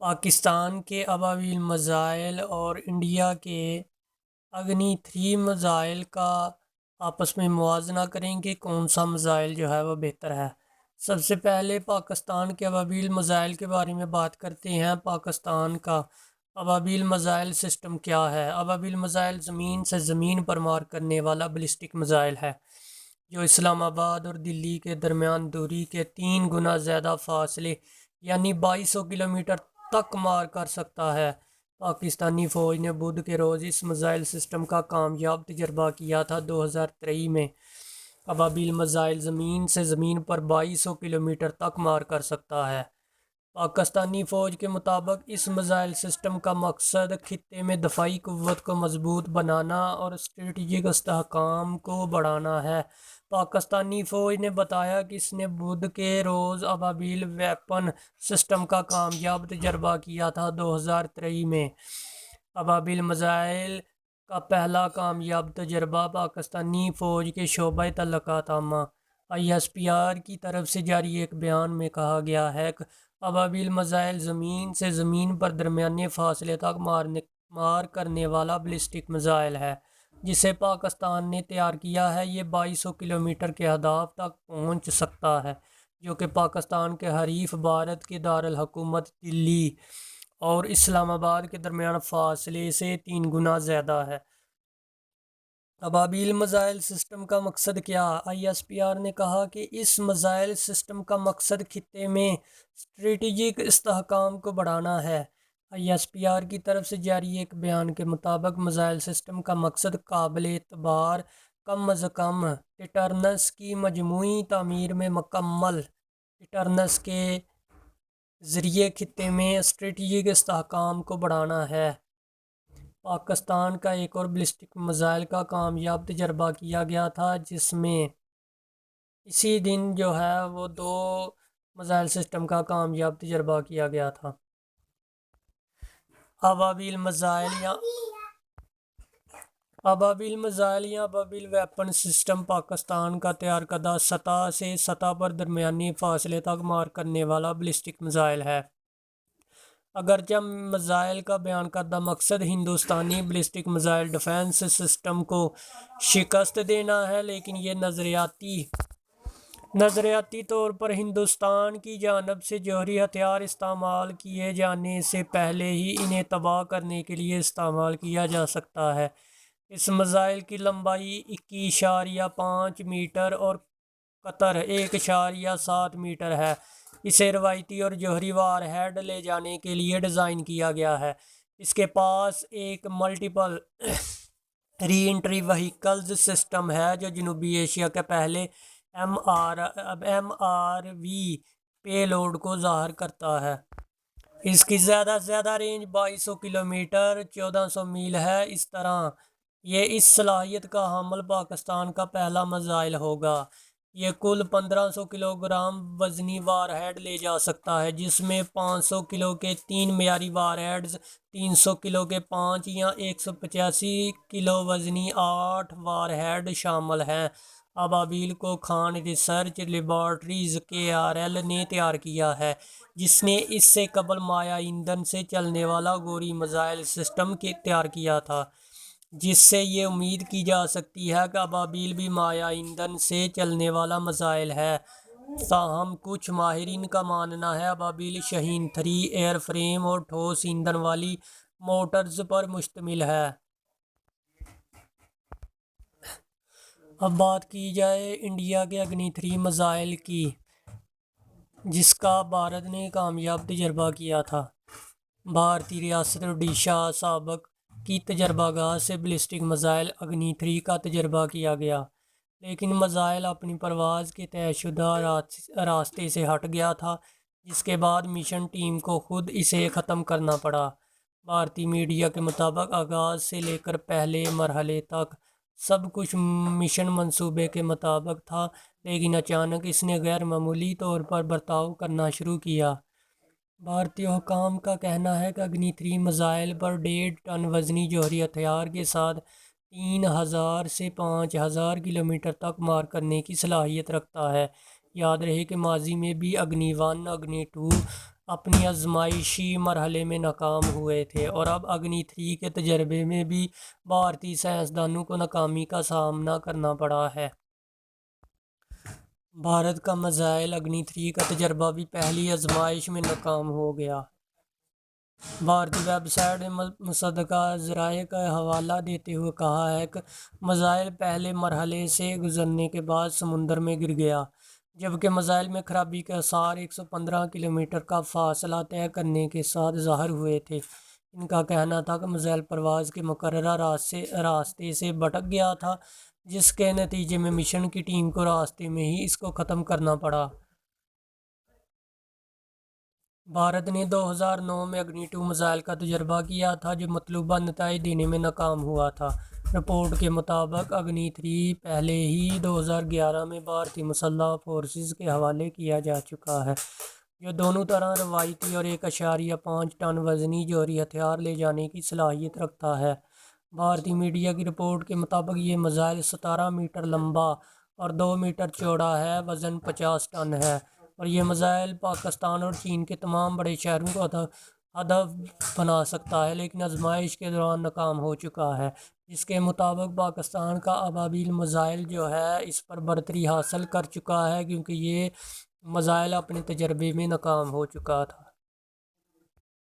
پاکستان کے ابابیل میزائل اور انڈیا کے اگنی 3 میزائل کا آپس میں موازنہ کریں کہ کون سا میزائل جو ہے وہ بہتر ہے۔ سب سے پہلے پاکستان کے ابابیل میزائل کے بارے میں بات کرتے ہیں۔ پاکستان کا ابابیل میزائل سسٹم کیا ہے؟ ابابیل میزائل زمین سے زمین پر مار کرنے والا بلسٹک میزائل ہے جو اسلام آباد اور دلی کے درمیان دوری کے 3 گنا زیادہ فاصلے یعنی 2200 کلومیٹر تک مار کر سکتا ہے۔ پاکستانی فوج نے بدھ کے روز اس میزائل سسٹم کا کامیاب تجربہ کیا تھا۔ 2023 میں ابابیل میزائل زمین سے زمین پر 2200 کلومیٹر تک مار کر سکتا ہے۔ پاکستانی فوج کے مطابق اس میزائل سسٹم کا مقصد خطے میں دفاعی قوت کو مضبوط بنانا اور اسٹریٹجک استحکام کو بڑھانا ہے۔ پاکستانی فوج نے بتایا کہ اس نے بدھ کے روز ابابیل ویپن سسٹم کا کامیاب تجربہ کیا تھا۔ 2023 میں ابابیل میزائل کا پہلا کامیاب تجربہ پاکستانی فوج کے شعبہ تعلقات عامہ ISPR کی طرف سے جاری ایک بیان میں کہا گیا ہے کہ ابابیل میزائل زمین سے زمین پر درمیانے فاصلے تک مار کرنے والا بلسٹک میزائل ہے جسے پاکستان نے تیار کیا ہے۔ یہ 2200 کلومیٹر کے اہداف تک پہنچ سکتا ہے جو کہ پاکستان کے حریف بھارت کے دارالحکومت دلی اور اسلام آباد کے درمیان فاصلے سے 3 گنا زیادہ ہے۔ ابابیل میزائل سسٹم کا مقصد کیا؟ ISPR نے کہا کہ اس میزائل سسٹم کا مقصد خطے میں اسٹریٹجک استحکام کو بڑھانا ہے۔ ISPR کی طرف سے جاری ایک بیان کے مطابق میزائل سسٹم کا مقصد قابل اعتبار کم از کم ڈیٹرنس کی مجموعی تعمیر میں مکمل ڈیٹرنس کے ذریعے خطے میں اسٹریٹجک استحکام کو بڑھانا ہے۔ پاکستان کا ایک اور بلسٹک میزائل کا کامیاب تجربہ کیا گیا تھا جس میں اسی دن جو ہے وہ 2 میزائل سسٹم کا کامیاب تجربہ کیا گیا تھا۔ ابابیل میزائل یا ابابیل ویپن سسٹم پاکستان کا تیار کردہ سطح سے سطح پر درمیانی فاصلے تک مار کرنے والا بلسٹک میزائل ہے۔ اگرچہ میزائل کا بیان کردہ مقصد ہندوستانی بلسٹک میزائل ڈیفنس سسٹم کو شکست دینا ہے لیکن یہ نظریاتی طور پر ہندوستان کی جانب سے جوہری ہتھیار استعمال کیے جانے سے پہلے ہی انہیں تباہ کرنے کے لیے استعمال کیا جا سکتا ہے۔ اس میزائل کی لمبائی 21.5 میٹر اور قطر 1.7 میٹر ہے۔ اسے روایتی اور جوہری وار ہیڈ لے جانے کے لیے ڈیزائن کیا گیا ہے۔ اس کے پاس ایک ملٹیپل ری انٹری وہیکلز سسٹم ہے جو جنوبی ایشیا کے پہلے MRV پے لوڈ کو ظاہر کرتا ہے۔ اس کی زیادہ سے زیادہ رینج 2200 کلومیٹر 1400 میل ہے۔ اس طرح یہ اس صلاحیت کا حامل پاکستان کا پہلا میزائل ہوگا۔ یہ کل 1500 کلوگرام وزنی وار ہیڈ لے جا سکتا ہے جس میں 500 کلو کے 3 معیاری وار ہیڈز، 300 کلو کے 5 یا 185 کلو وزنی 8 وار ہیڈ شامل ہیں۔ ابابیل کو خان ریسرچ لیبارٹریز KRL نے تیار کیا ہے جس نے اس سے قبل مائع ایندھن سے چلنے والا گوری میزائل سسٹم تیار کیا تھا جس سے یہ امید کی جا سکتی ہے کہ ابابیل بھی مائع ایندھن سے چلنے والا میزائل ہے۔ تاہم کچھ ماہرین کا ماننا ہے ابابیل شاہین 3 ایئر فریم اور ٹھوس ایندھن والی موٹرز پر مشتمل ہے۔ اب بات کی جائے انڈیا کے اگنی 3 میزائل کی جس کا بھارت نے کامیاب تجربہ کیا تھا۔ بھارتی ریاست اڈیشہ سابق کی تجربہ گاہ سے بلسٹک میزائل اگنی 3 کا تجربہ کیا گیا لیکن میزائل اپنی پرواز کے طے شدہ راستے سے ہٹ گیا تھا جس کے بعد مشن ٹیم کو خود اسے ختم کرنا پڑا۔ بھارتی میڈیا کے مطابق آغاز سے لے کر پہلے مرحلے تک سب کچھ مشن منصوبے کے مطابق تھا لیکن اچانک اس نے غیر معمولی طور پر برتاؤ کرنا شروع کیا۔ بھارتی حکام کا کہنا ہے کہ اگنی 3 میزائل پر 1.5 ٹن وزنی جوہری ہتھیار کے ساتھ 3000 سے 5000 کلومیٹر تک مار کرنے کی صلاحیت رکھتا ہے۔ یاد رہے کہ ماضی میں بھی اگنی 1، اگنی 2 اپنی آزمائشی مرحلے میں ناکام ہوئے تھے، اور اب اگنی 3 کے تجربے میں بھی بھارتی سائنسدانوں کو ناکامی کا سامنا کرنا پڑا ہے۔ بھارت کا میزائل اگنی 3 کا تجربہ بھی پہلی آزمائش میں ناکام ہو گیا۔ بھارتی ویب سائٹ نے مصدقہ ذرائع کا حوالہ دیتے ہوئے کہا ہے کہ میزائل پہلے مرحلے سے گزرنے کے بعد سمندر میں گر گیا، جبکہ میزائل میں خرابی کے آثار 115 کلومیٹر کا فاصلہ طے کرنے کے ساتھ ظاہر ہوئے تھے۔ ان کا کہنا تھا کہ میزائل پرواز کے مقررہ راستے سے بھٹک گیا تھا، جس کے نتیجے میں مشن کی ٹیم کو راستے میں ہی اس کو ختم کرنا پڑا۔ بھارت نے 2009 میں اگنی 2 میزائل کا تجربہ کیا تھا، جو مطلوبہ نتائج دینے میں ناکام ہوا تھا۔ رپورٹ کے مطابق اگنی 3 پہلے ہی 2011 میں بھارتی مسلح فورسز کے حوالے کیا جا چکا ہے، جو دونوں طرح روایتی اور 1.5 ٹن وزنی جوہری ہتھیار لے جانے کی صلاحیت رکھتا ہے۔ بھارتی میڈیا کی رپورٹ کے مطابق یہ میزائل 17 میٹر لمبا اور 2 میٹر چوڑا ہے، وزن 50 ٹن ہے، اور یہ میزائل پاکستان اور چین کے تمام بڑے شہروں کو ہدف بنا سکتا ہے، لیکن آزمائش کے دوران ناکام ہو چکا ہے، جس کے مطابق پاکستان کا ابابیل میزائل جو ہے اس پر برتری حاصل کر چکا ہے، کیونکہ یہ میزائل اپنے تجربے میں ناکام ہو چکا تھا۔